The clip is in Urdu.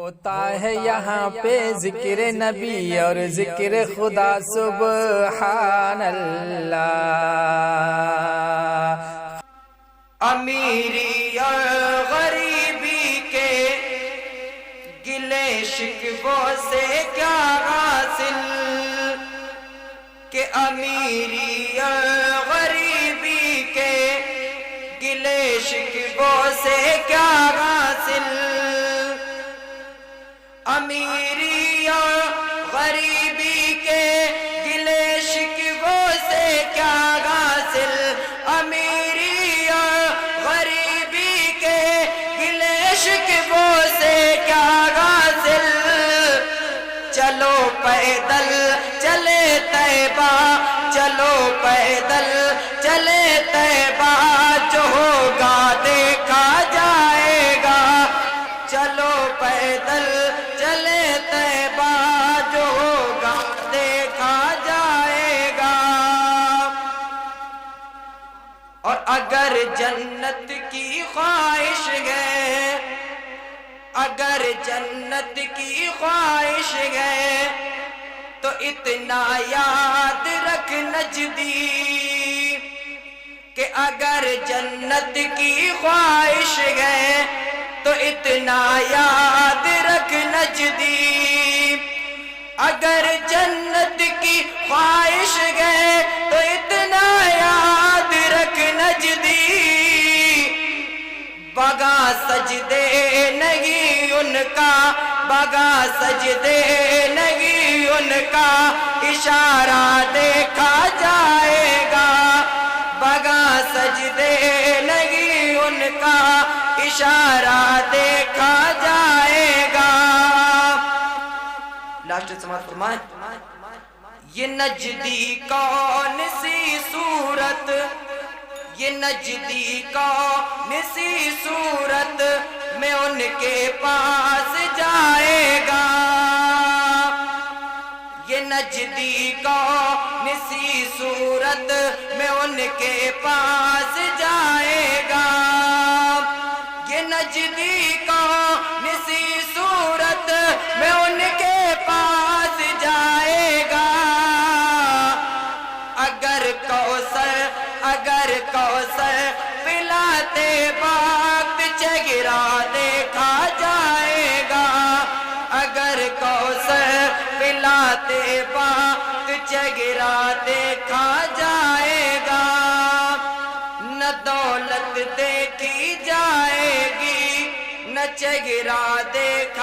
ہوتا ہے یہاں پہ ذکر نبی اور ذکر خدا سبحان اللہ۔ امیری اور غریبی کے گلے شکووں سے کیا حاصل، کہ امیری اور غریبی کے گلے شکووں سے کیا حاصل، امیری اور غریبی کے گلے شکووں سے کیا حاصل، امیری اور غریبی کے گلے شکووں سے کیا حاصل، چلو پیدل چلے طیبہ، چلو پیدل چلے طیبہ، جو ہوگا دیکھا جائے گا، چلو پیدل چلے طیبہ، جو ہوگا دیکھا جائے گا۔ اور اگر جنت کی خواہش ہے، اگر جنت کی خواہش ہے، تو اتنا یاد رکھ نجدی، کہ اگر جنت کی خواہش ہے تو اتنا یاد رکھ نجدی، اگر جنت کی خواہش ہے تو اتنا یاد رکھ نجدی، بگا سجدے نہیں ان کا، بگا سجدے نہیں ان کا، اشارہ دیکھا جائے گا، بگا سجدے نہیں ان کا، اشارہ دیکھا جائے گا۔ لاسٹ سماعت فرمائیں، یہ نجدی کون سی صورت، یہ نجدی کون سی صورت میں ان کے پاس جائے گا، یہ نجدی کون سی صورت میں ان کے پاس جائے گا، یہ نجدی کون سی صورت میں ان کے پاس جائے گا، اگر کوثر، اگر کوثر پلاتے وقت چہرہ دیکھا جائے گا، اگر کوثر پلاتے وقت چہرہ دیکھا جائے گا، نہ دولت دیکھی جائے گی، نہ چہرہ دیکھا